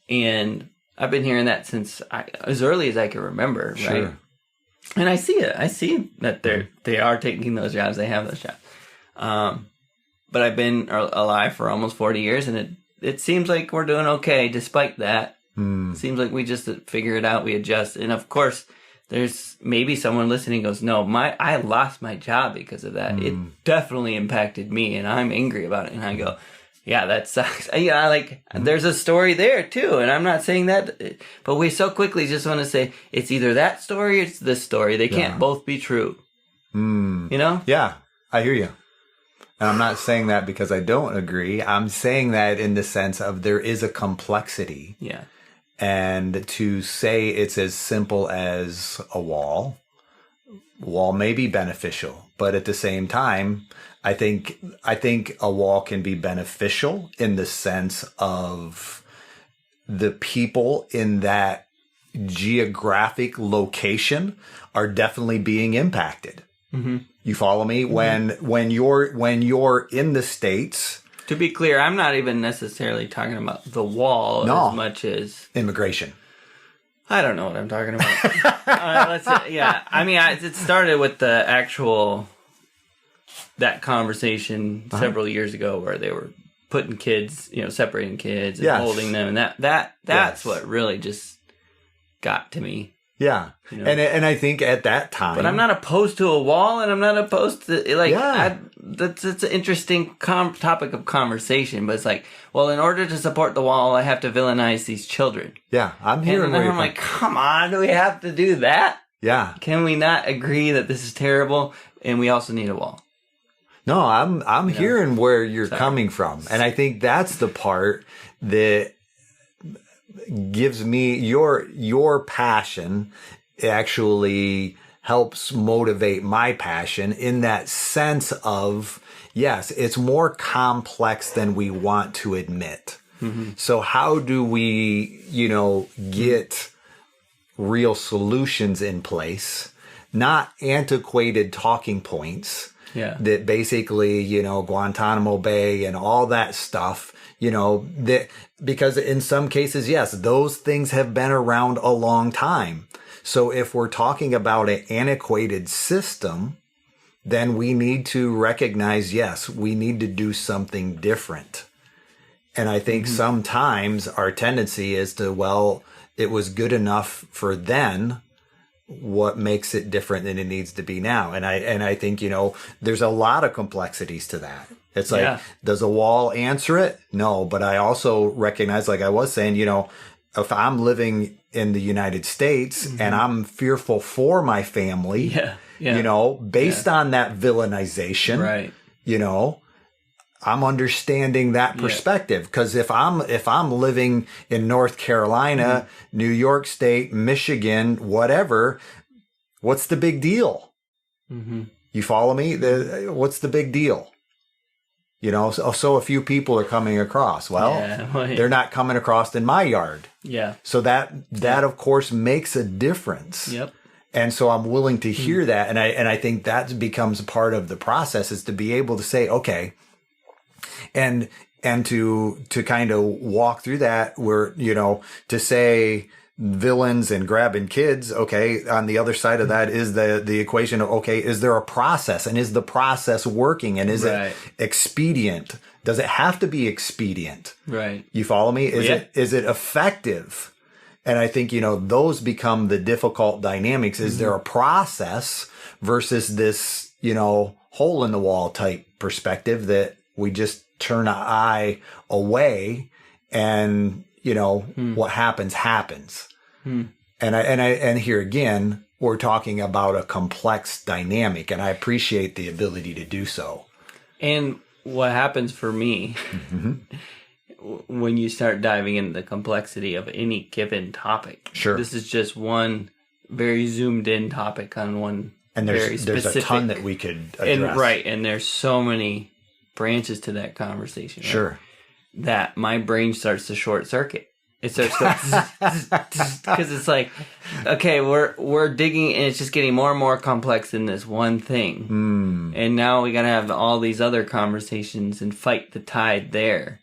And I've been hearing that since as early as I can remember, right? Sure. And I see it. I see that they are taking those jobs. They have those jobs. But I've been alive for almost 40 years, and it seems like we're doing okay despite that. It seems like we just figure it out, we adjust. And of course, there's maybe someone listening goes, no, I lost my job because of that. It definitely impacted me, and I'm angry about it. And I go, yeah, that sucks. Yeah, like there's a story there too, and I'm not saying that, but we so quickly just want to say it's either that story or it's this story. They can't both be true. You know? Yeah, I hear you. And I'm not saying that because I don't agree. I'm saying that in the sense of there is a complexity. Yeah. And to say it's as simple as a wall may be beneficial, but at the same time, I think a wall can be beneficial in the sense of the people in that geographic location are definitely being impacted. You follow me? When you're in the States. To be clear, I'm not even necessarily talking about the wall as much as immigration. I don't know what I'm talking about. I mean, it started with the actual that conversation several years ago where they were putting kids, you know, separating kids and holding them, and that's what really just got to me. Yeah, you know? and I think at that time, but I'm not opposed to a wall, and I'm not opposed to that's an interesting topic of conversation. But it's like, well, in order to support the wall, I have to villainize these children. Yeah, I'm hearing. And I'm like, come on, do we have to do that? Yeah, can we not agree that this is terrible, and we also need a wall? No, I'm hearing where you're coming from, and I think that's the part that gives me your passion actually helps motivate my passion in that sense of, yes, it's more complex than we want to admit. So how do we, get real solutions in place, not antiquated talking points that basically, Guantanamo Bay and all that stuff because in some cases, yes, those things have been around a long time. So if we're talking about an antiquated system, then we need to recognize, yes, we need to do something different. And I think sometimes our tendency is to, well, it was good enough for then. What makes it different than it needs to be now? And I think, there's a lot of complexities to that. It's like, does a wall answer it? No, but I also recognize, like I was saying, if I'm living in the United States and I'm fearful for my family, based on that villainization, right. I'm understanding that perspective. Because if I'm living in North Carolina, New York State, Michigan, whatever, what's the big deal? You follow me? What's the big deal? So a few people are coming across. Well, they're not coming across in my yard. Yeah. So that of course makes a difference. Yep. And so I'm willing to hear that. And I think that becomes part of the process, is to be able to say, okay, and to kind of walk through that, where, to say villains and grabbing kids. Okay. On the other side of that is the equation of, okay, is there a process, and is the process working, and is it expedient? Does it have to be expedient? Right. You follow me? Is it effective? And I think, those become the difficult dynamics. Is there a process versus this, hole in the wall type perspective that we just turn an eye away, and, what happens. And here again, we're talking about a complex dynamic, and I appreciate the ability to do so. And what happens for me when you start diving into the complexity of any given topic. Sure. This is just one very zoomed in topic on one and very specific. There's a ton that we could address. And there's so many branches to that conversation. Right? Sure. That my brain starts to short circuit. It starts because it's like, okay, we're digging, and it's just getting more and more complex in this one thing. And now we got to have all these other conversations and fight the tide there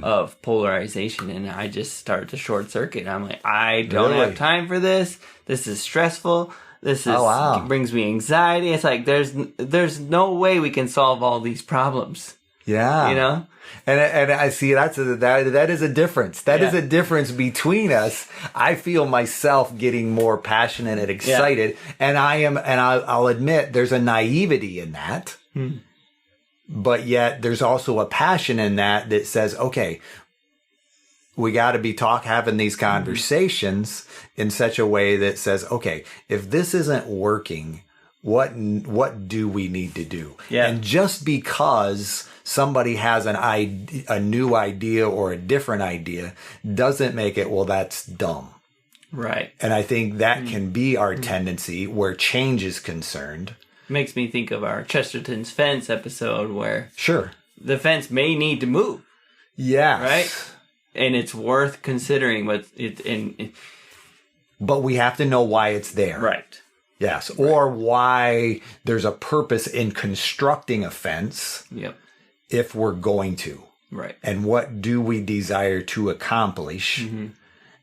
of polarization. And I just start to short circuit. I'm like, I don't have time for this. This is stressful. This is brings me anxiety. It's like there's no way we can solve all these problems. Yeah. And I see that is a difference. That is a difference between us. I feel myself getting more passionate and excited, and I'll admit there's a naivety in that. But yet there's also a passion in that says, okay, we got to be having these conversations in such a way that says, okay, if this isn't working, what do we need to do? Yeah. And just because somebody has a new idea or a different idea doesn't make it, well, that's dumb. Right. And I think that can be our tendency where change is concerned. Makes me think of our Chesterton's fence episode where the fence may need to move. Yes. Right? And it's worth considering, but but we have to know why it's there. Right. Yes. Or why there's a purpose in constructing a fence. Yep. If we're going to. Right. And what do we desire to accomplish?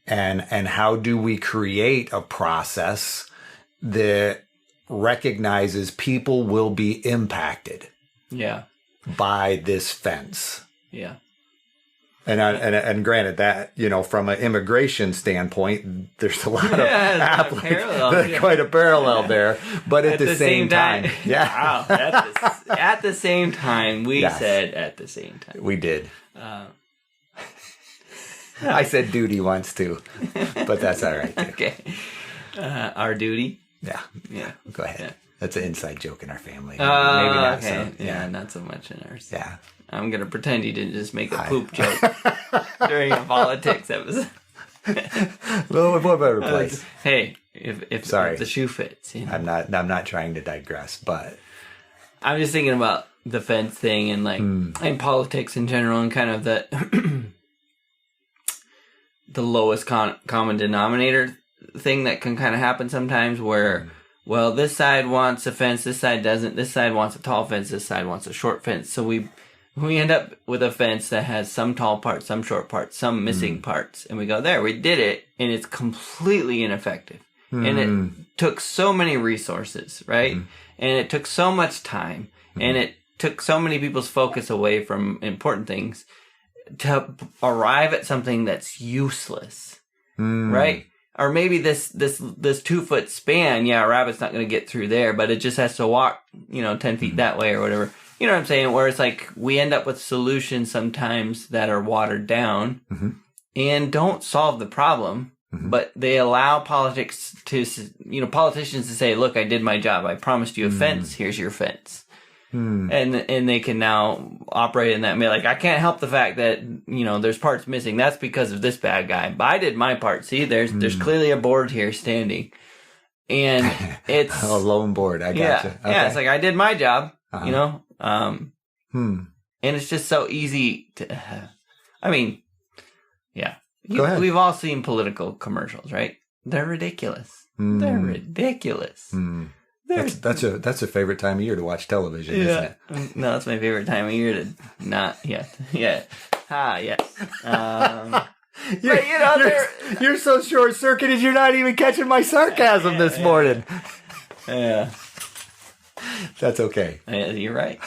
And how do we create a process that recognizes people will be impacted by this fence? Yeah. And granted that, from an immigration standpoint, there's a lot of quite a parallel there. But at the same time, wow, at the same time, we said at the same time. We did. I said duty once too, but that's all right too. Okay. Our duty? Yeah. Go ahead. Yeah. That's an inside joke in our family. Maybe not so. Yeah, not so much in ours. Yeah. I'm going to pretend you didn't just make a poop joke during a politics episode. Well, what better place? Hey, if the shoe fits. I'm not trying to digress, but I'm just thinking about the fence thing and and politics in general, and kind of the lowest common denominator thing that can kind of happen sometimes, where this side wants a fence, this side doesn't. This side wants a tall fence, this side wants a short fence. So we we end up with a fence that has some tall parts, some short parts, some missing parts. And we go, there, we did it. And it's completely ineffective. And it took so many resources, right? And it took so much time. And it took so many people's focus away from important things to arrive at something that's useless, right? Or maybe this 2-foot span, a rabbit's not going to get through there, but it just has to walk, 10 feet that way or whatever. You know what I'm saying? Where it's like we end up with solutions sometimes that are watered down and don't solve the problem, but they allow politicians to say, look, I did my job. I promised you a fence. Here's your fence. And they can now operate in that way. Like, I can't help the fact that, there's parts missing. That's because of this bad guy. But I did my part. See, there's clearly a board here standing. And it's a lone board. I gotcha. Okay. Yeah, it's like I did my job, and it's just so easy to, Go ahead. We've all seen political commercials, right? They're ridiculous. They're ridiculous. That's a favorite time of year to watch television, isn't it? No, that's my favorite time of year to not yet. Yeah. Yes. You're so short-circuited, you're not even catching my sarcasm this morning. Yeah. That's okay. You're right.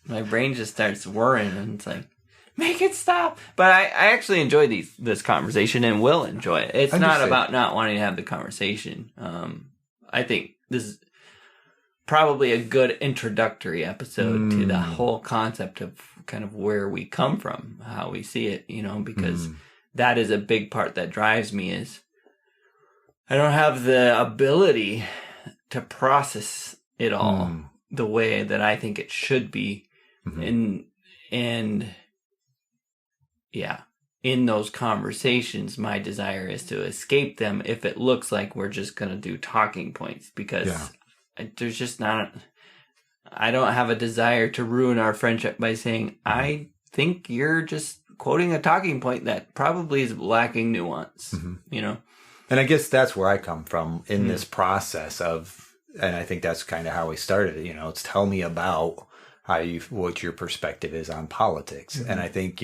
My brain just starts whirring, and it's like, make it stop. But I actually enjoy this conversation and will enjoy it. It's not about not wanting to have the conversation. I think this is probably a good introductory episode to the whole concept of kind of where we come from, how we see it, because that is a big part that drives me is I don't have the ability to process it all the way that I think it should be. In those conversations, my desire is to escape them if it looks like we're just going to do talking points, because there's just not, I don't have a desire to ruin our friendship by saying, I think you're just quoting a talking point that probably is lacking nuance, And I guess that's where I come from in this process of, and I think that's kind of how we started it, it's tell me about what your perspective is on politics. And I think,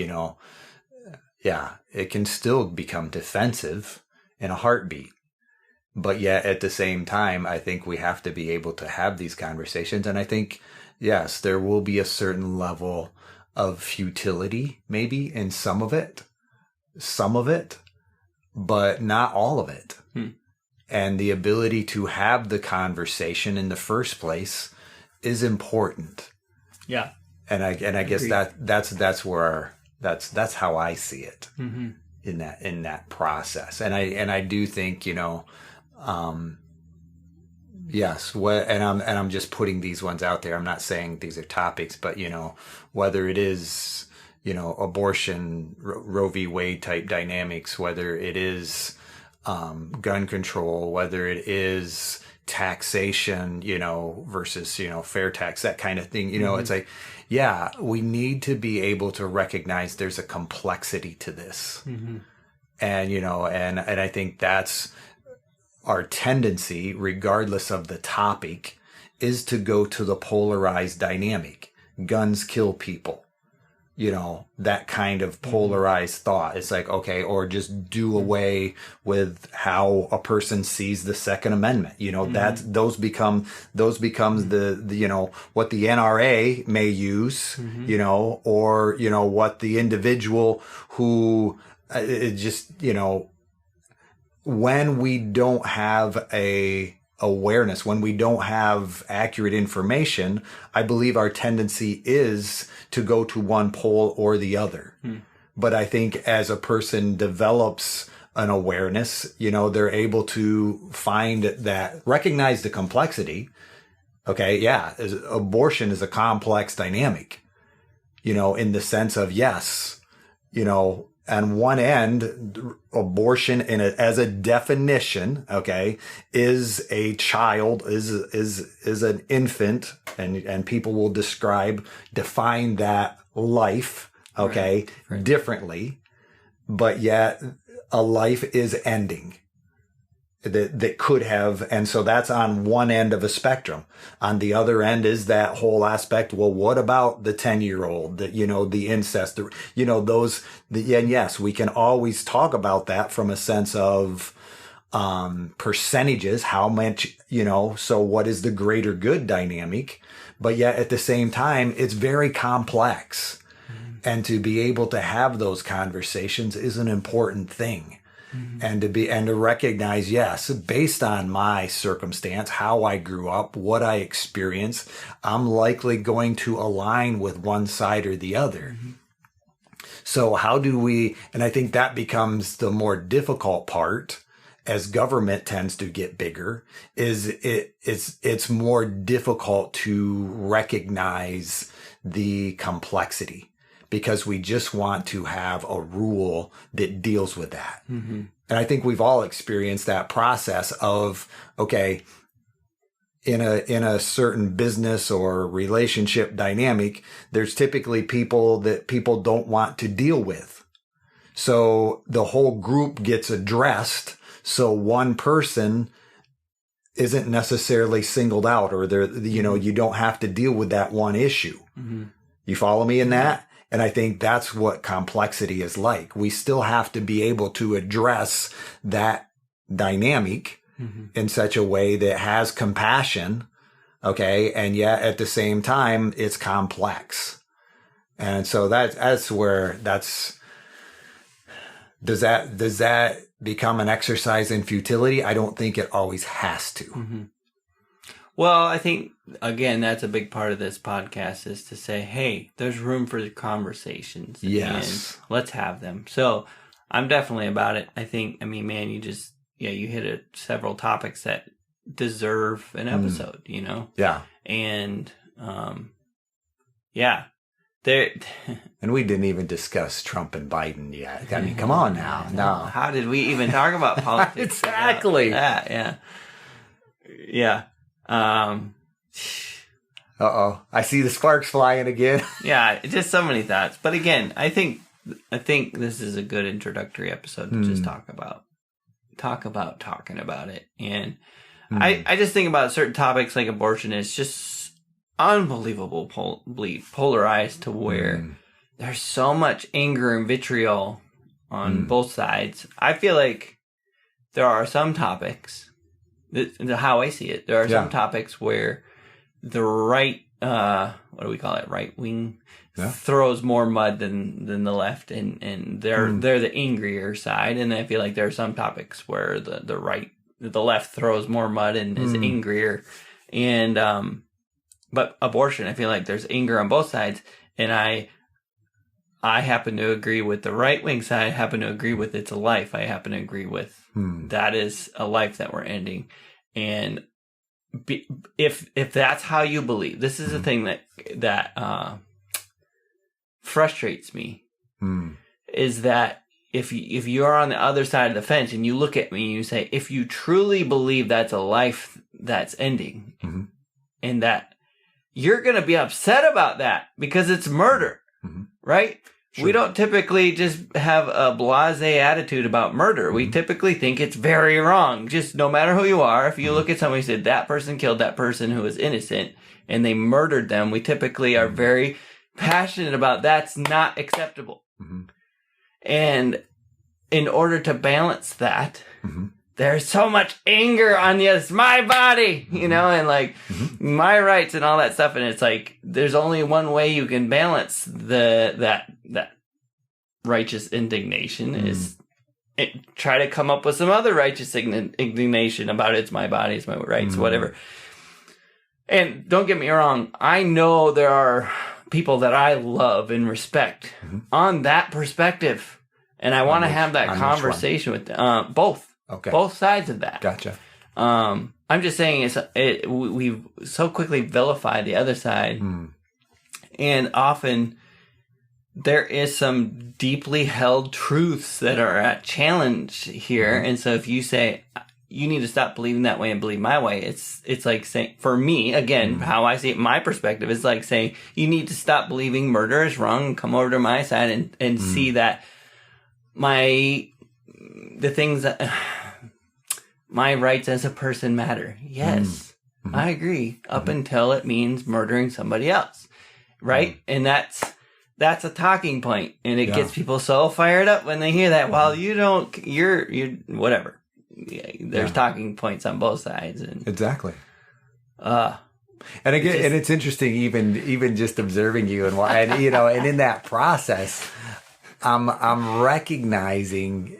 it can still become defensive in a heartbeat. But yet at the same time, I think we have to be able to have these conversations. And I think, yes, there will be a certain level of futility maybe in some of it, but not all of it. And the ability to have the conversation in the first place is important. Yeah. And I guess that's where that's how I see it in that process. And I do think, yes, and I'm just putting these ones out there. I'm not saying these are topics, but whether it is, abortion, Roe v. Wade type dynamics, whether it is gun control, whether it is taxation, versus, fair tax, that kind of thing. It's like, we need to be able to recognize there's a complexity to this. And, and I think that's our tendency, regardless of the topic, is to go to the polarized dynamic. Guns kill people. That kind of polarized thought. It's like, okay, or just do away with how a person sees the Second Amendment. Those become the what the NRA may use, or, what the individual who when we don't have a awareness, when we don't have accurate information, I believe our tendency is to go to one pole or the other. But I think as a person develops an awareness, they're able to recognize the complexity. Okay. Yeah. Abortion is a complex dynamic, in the sense of, yes, on one end, abortion as a definition, okay, is a child, is an infant, and people will define that life, okay, differently, but yet a life is ending. that could have. And so that's on one end of a spectrum. On the other end is that whole aspect. Well, what about the 10-year-old, the incest, and yes, we can always talk about that from a sense of, percentages, how much, so what is the greater good dynamic? But yet at the same time, it's very complex. And to be able to have those conversations is an important thing. And to recognize, yes, based on my circumstance, how I grew up, what I experienced, I'm likely going to align with one side or the other. So how do we, and I think that becomes the more difficult part as government tends to get bigger, it's more difficult to recognize the complexity. Because we just want to have a rule that deals with that. And I think we've all experienced that process of, okay, in a certain business or relationship dynamic, there's typically people that people don't want to deal with. So the whole group gets addressed. So one person isn't necessarily singled out, or you don't have to deal with that one issue. You follow me in that? And I think that's what complexity is like. We still have to be able to address that dynamic in such a way that has compassion, okay? And yet at the same time, it's complex. And so that's where does that become an exercise in futility? I don't think it always has to. Well, I think, again, that's a big part of this podcast is to say, hey, there's room for the conversations. Yes. And let's have them. So I'm definitely about it. Man, you hit several topics that deserve an episode, Yeah. And, And we didn't even discuss Trump and Biden yet. I mean, come on now. No. How did we even talk about politics? Exactly. Yeah. I see the sparks flying again. Yeah, just so many thoughts. But again, I think this is a good introductory episode to just talk about talking about it. And I just think about certain topics like abortion is just unbelievable polarized to where there's so much anger and vitriol on both sides. I feel like there are some topics, how I see it, there are some topics where the right, what do we call it, right wing throws more mud than the left, and they're the angrier side. And I feel like there are some topics where the left throws more mud and is angrier. And but abortion, I feel like there's anger on both sides, and I happen to agree with the right wing side. I happen to agree with it's a life. I happen to agree with that is a life that we're ending. And if that's how you believe, this is the thing that frustrates me, is that if you are on the other side of the fence and you look at me and you say, if you truly believe that's a life that's ending, and that you're going to be upset about that because it's murder, right? Sure. We don't typically just have a blasé attitude about murder. We typically think it's very wrong. Just no matter who you are, if you look at somebody and say that person killed that person who was innocent and they murdered them, we typically are very passionate about that's not acceptable. And in order to balance that, there's so much anger on it's my body, and like my rights and all that stuff. And it's like, there's only one way you can balance that righteous indignation is try to come up with some other righteous indignation about it's my body, it's my rights, whatever. And don't get me wrong, I know there are people that I love and respect on that perspective. And I want to have that conversation with both. Okay. Both sides of that. Gotcha. I'm just saying we've so quickly vilified the other side. And often there is some deeply held truths that are at challenge here. And so if you say, you need to stop believing that way and believe my way, it's like saying, for me, again, how I see it, my perspective is like saying, you need to stop believing murder is wrong and come over to my side and see that the things that my rights as a person matter. Yes, I agree. Up until it means murdering somebody else, right? And that's a talking point, and it gets people so fired up when they hear that. Well, you're whatever. There's talking points on both sides, and exactly. And again, and it's interesting, even just observing you and why, and and in that process, I'm recognizing,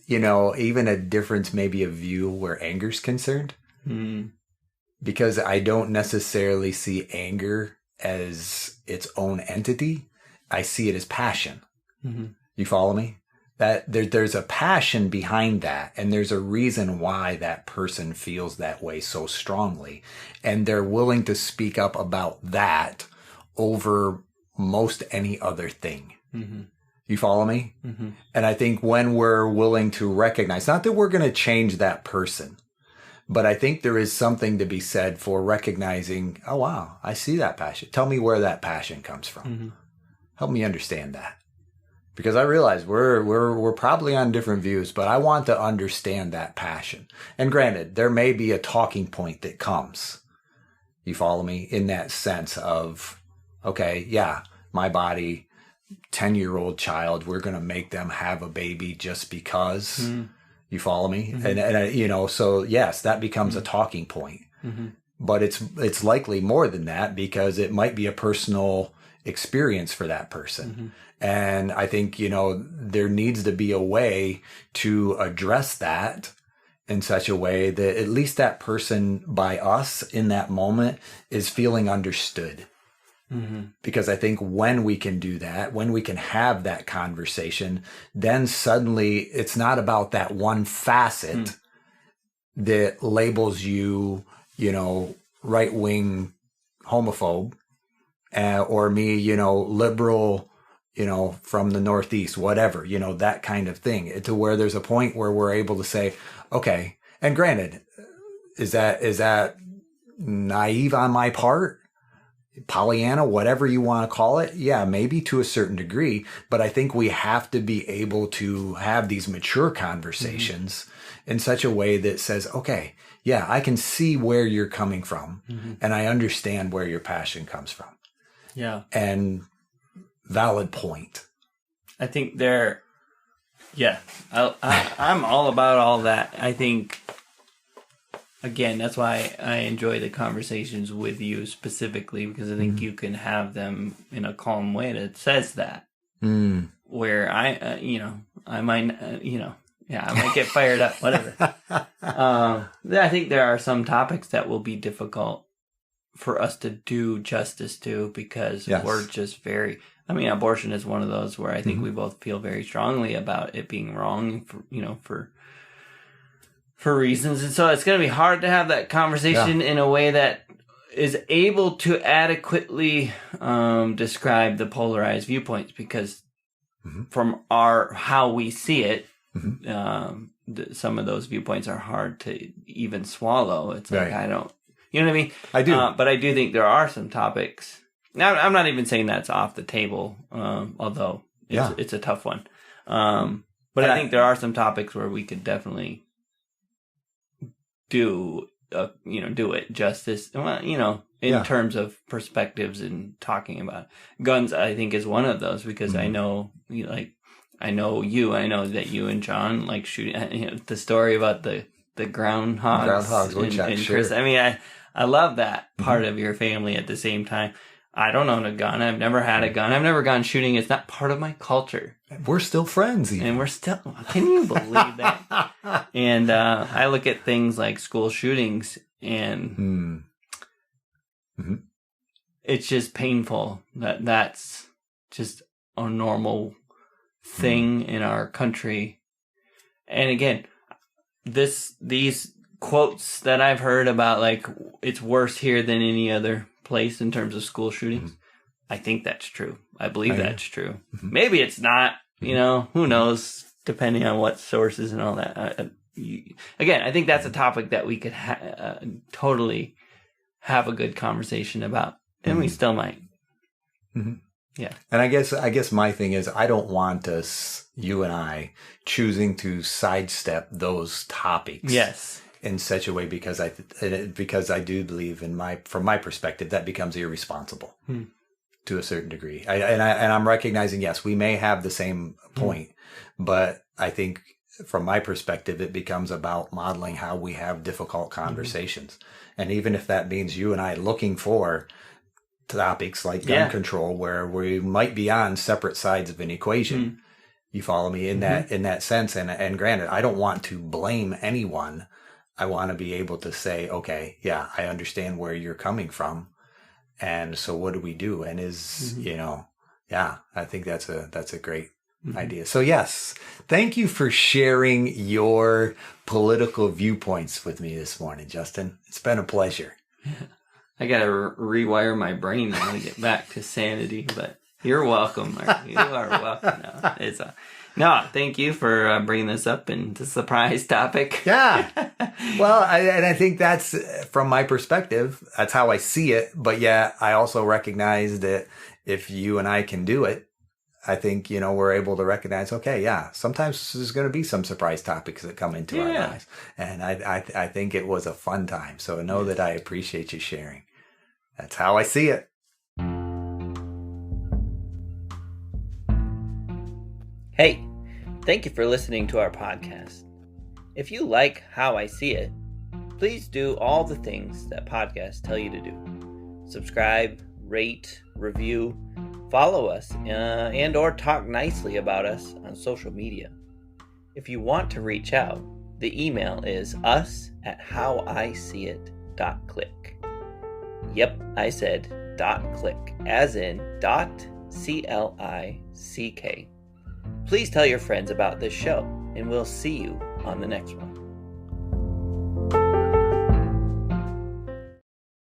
even a difference, maybe of view where anger's concerned, because I don't necessarily see anger as its own entity. I see it as passion. You follow me? That there's a passion behind that, and there's a reason why that person feels that way so strongly, and they're willing to speak up about that over most any other thing. You follow me? And I think when we're willing to recognize, not that we're going to change that person, but I think there is something to be said for recognizing, oh wow, I see that passion. Tell me where that passion comes from. Help me understand that. Because I realize we're probably on different views, but I want to understand that passion. And granted, there may be a talking point that comes. You follow me? In that sense of, okay, yeah, my body, 10-year-old child, we're going to make them have a baby just because. You follow me? And so yes, that becomes a talking point. But it's likely more than that, because it might be a personal experience for that person. And I think, there needs to be a way to address that in such a way that at least that person, by us in that moment, is feeling understood. Because I think when we can do that, when we can have that conversation, then suddenly it's not about that one facet that labels you, right-wing homophobe, or me, liberal, from the Northeast, whatever, that kind of thing, to where there's a point where we're able to say, okay, and granted, is that naive on my part? Pollyanna, whatever you want to call it. Yeah, maybe to a certain degree, but I think we have to be able to have these mature conversations in such a way that says, okay, yeah, I can see where you're coming from, and I understand where your passion comes from. Yeah. And valid point. I think I'm all about all that. I think, again, that's why I enjoy the conversations with you specifically, because I think you can have them in a calm way that says that. Where I might, I might get fired up, whatever. I think there are some topics that will be difficult for us to do justice to, because we're just abortion is one of those where I think we both feel very strongly about it being wrong for reasons. And so it's going to be hard to have that conversation in a way that is able to adequately describe the polarized viewpoints, because from how we see it, some of those viewpoints are hard to even swallow. It's like, I don't, you know what I mean? I do. But I do think there are some topics. Now, I'm not even saying that's off the table, although it's a tough one. But I think there are some topics where we could definitely do it justice. Well, in terms of perspectives and talking about it. Guns, I think, is one of those, because I know, I know that you and John like shooting. The story about the groundhogs and Chris. I mean, I love that part of your family. At the same time, I don't own a gun. I've never had a gun. I've never gone shooting. It's not part of my culture. We're still friends, even. And we're still. Can you believe that? And I look at things like school shootings, and it's just painful that that's just a normal thing in our country. And again, these quotes that I've heard about, like, it's worse here than any other place in terms of school shootings. I think that's true. I believe that's true. Maybe it's not, who knows, depending on what sources and all that. Again, I think that's a topic that we could totally have a good conversation about, and we still might. Yeah. And I guess my thing is I don't want us, you and I, choosing to sidestep those topics. Yes. In such a way because I do believe from my perspective that becomes irresponsible to a certain degree. I'm recognizing, yes, we may have the same point, but I think from my perspective it becomes about modeling how we have difficult conversations. And even if that means you and I looking for topics like gun control where we might be on separate sides of an equation. You follow me in that sense. And granted, I don't want to blame anyone. I want to be able to say, okay, yeah, I understand where you're coming from. And so what do we do? And I think that's a great idea. So yes, thank you for sharing your political viewpoints with me this morning, Justin. It's been a pleasure. I got to rewire my brain now to get back to sanity, but you're welcome. You are welcome. No, thank you for bringing this up in the surprise topic. Yeah. Well, I think that's, from my perspective, that's how I see it. But yeah, I also recognize that if you and I can do it, I think, we're able to recognize, okay, yeah, sometimes there's going to be some surprise topics that come into our lives. And I think it was a fun time. So know that I appreciate you sharing. That's how I see it. Hey, thank you for listening to our podcast. If you like how I see it, please do all the things that podcasts tell you to do. Subscribe, rate, review, follow us, and or talk nicely about us on social media. If you want to reach out, the email is us@howiseeit.click. Yep, I said .click, as in .click. Please tell your friends about this show, and we'll see you on the next one.